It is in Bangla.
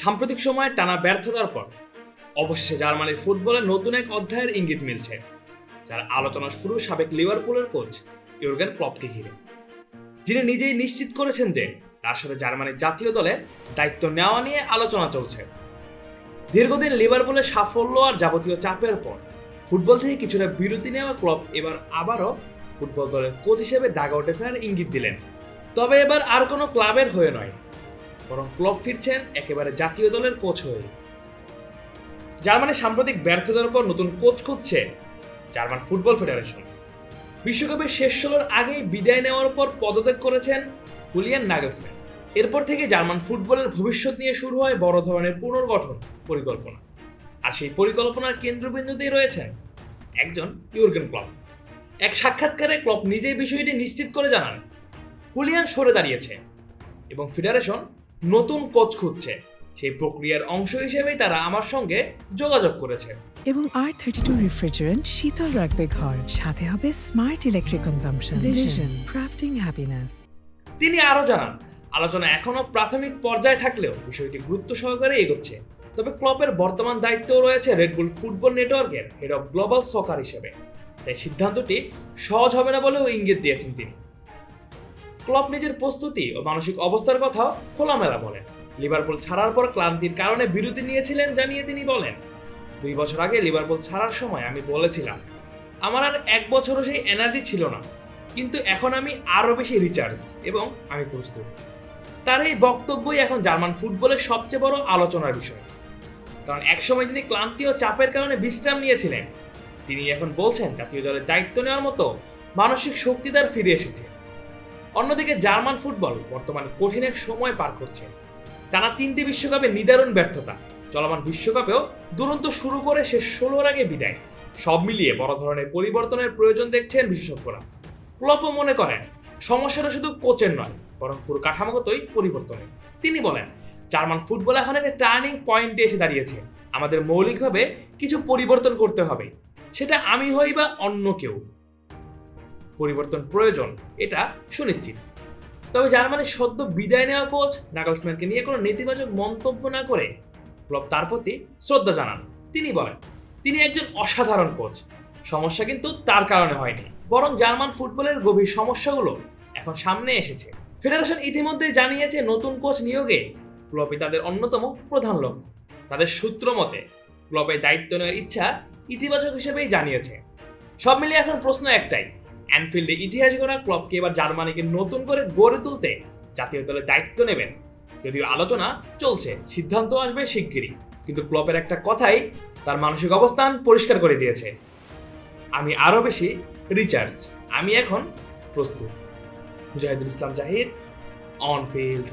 সাম্প্রতিক সময়ে টানা ব্যর্থতার পর অবশেষে জার্মানির ফুটবলে নতুন এক অধ্যায়ের ইঙ্গিত মিলছে, যার আলোচনা শুরু সাবেক লিভারপুলের কোচ ইউর্গেন ক্লপকে ঘিরে, যিনি নিজেই নিশ্চিত করেছেন যে তার সাথে জার্মানির জাতীয় দলে দায়িত্ব নেওয়া নিয়ে আলোচনা চলছে। দীর্ঘদিন লিভারপুলের সাফল্য আর যাবতীয় চাপের পর ফুটবল থেকে কিছুটা বিরতি নেওয়া ক্লপ এবার আবারও ফুটবল দলের কোচ হিসেবে ডাগআউটে ফেরার ইঙ্গিত দিলেন। তবে এবার আর কোনো ক্লাবের হয়ে নয়, বরং ক্লপ ফিরছেন একেবারে জাতীয় দলের কোচ হয়ে। জার্মানির সাম্প্রতিক ব্যর্থতার পর নতুন কোচ খুঁজছে জার্মান ফুটবল ফেডারেশন। বিশ্বকাপের শেষ ষোলোর আগেই বিদায় নেওয়ার পর পদত্যাগ করেছেন হুলিয়ান নাগেলসম্যান। এরপর থেকে জার্মান ফুটবলের ভবিষ্যৎ নিয়ে শুরু হয় বড় ধরনের পুনর্গঠন পরিকল্পনা, আর সেই পরিকল্পনার কেন্দ্রবিন্দুতেই রয়েছেন একজন ইউর্গেন ক্লপ। এক সাক্ষাৎকারে ক্লপ নিজেই বিষয়টি নিশ্চিত করে জানান, হুলিয়ান সরে দাঁড়িয়েছে এবং ফেডারেশন নতুন কোচ খুঁজছে। সেই প্রক্রিয়ার অংশ হিসেবেই তারা আমার সঙ্গে যোগাযোগ করেছে। এবং R32 রেফ্রিজারেন্ট শীতল রাখবে ঘর, সাথে হবে smart electric consumption. Vision crafting happiness. তিনি আরও জানান, আলোচনা এখনো প্রাথমিক পর্যায়ে থাকলেও বিষয়টি গুরুত্ব সহকারে এগোচ্ছে। তবে ক্লপের বর্তমান দায়িত্ব রয়েছে রেডবুল ফুটবল নেটওয়ার্কের হেড অফ গ্লোবাল সকার হিসেবে, তাই সিদ্ধান্তটি সহজ হবে না বলেও ইঙ্গিত দিয়েছেন তিনি। ক্লপ নিজের প্রস্তুতি ও মানসিক অবস্থার কথাও খোলামেলা বলেন। লিভারপুল ছাড়ার পর ক্লান্তির কারণে বিরতি নিয়েছিলেন জানিয়ে তিনি বলেন, 2 বছর আগে লিভারপুল ছাড়ার সময় আমি বলেছিলাম আমার আর 1 বছরও সেই এনার্জি ছিল না, কিন্তু এখন আমি আরও বেশি রিচার্জ এবং আমি প্রস্তুত। তার এই বক্তব্যই এখন জার্মান ফুটবলের সবচেয়ে বড় আলোচনার বিষয়, কারণ একসময় তিনি ক্লান্তি ও চাপের কারণে বিশ্রাম নিয়েছিলেন। তিনি এখন বলছেন জাতীয় দলের দায়িত্ব নেওয়ার মতো মানসিক শক্তি তার ফিরে এসেছে। অন্যদিকে জার্মান ফুটবল বর্তমানে কঠিন এক সময় পার করছে। টানা 3টি বিশ্বকাপে নিদারুণ ব্যর্থতা, চলমান বিশ্বকাপেও দুরন্ত শুরু করে শেষ 16-র আগে বিদায়, সব মিলিয়ে বড় ধরনের পরিবর্তনের প্রয়োজন দেখছেন বিশেষজ্ঞরা। ক্লপও মনে করেন সমস্যাটা শুধু কোচের নয়, বরং পুরো কাঠামোগতই পরিবর্তনের। তিনি বলেন, জার্মান ফুটবল এখন একটা টার্নিং পয়েন্টে এসে দাঁড়িয়েছে। আমাদের মৌলিকভাবে কিছু পরিবর্তন করতে হবে, সেটা আমি হই বা অন্য কেউ। পরিবর্তন প্রয়োজন, এটা সুনিশ্চিত। তবে জার্মানির সদ্য বিদায় নেওয়া কোচ নাগেলসম্যানকে নিয়ে কোনো নেতিবাচক মন্তব্য না করে ক্লপ তার প্রতি শ্রদ্ধা জানান। তিনি বলেন, তিনি একজন অসাধারণ কোচ, সমস্যা কিন্তু তার কারণে হয়নি, বরং জার্মান ফুটবলের গভীর সমস্যাগুলো এখন সামনে এসেছে। ফেডারেশন ইতিমধ্যে জানিয়েছে নতুন কোচ নিয়োগে ক্লপই তাদের অন্যতম প্রধান লক্ষ্য। তাদের সূত্র মতে ক্লপের দায়িত্ব নেওয়ার ইচ্ছা ইতিবাচক হিসেবেই জানিয়েছে। সব মিলিয়ে এখন প্রশ্ন একটাই, অ্যানফিল্ডে ইতিহাস গড়া ক্লপকে এবার জার্মানিকে নতুন করে গড়ে তুলতে জাতীয় দলের দায়িত্ব নেবেন। যদিও আলোচনা চলছে, সিদ্ধান্ত আসবে শিগগিরই, কিন্তু ক্লপের একটা কথাই তার মানসিক অবস্থান পরিষ্কার করে দিয়েছে, আমি আরও বেশি রিচার্জ, আমি এখন প্রস্তুত। Mujahidul Islam Zahid, on field.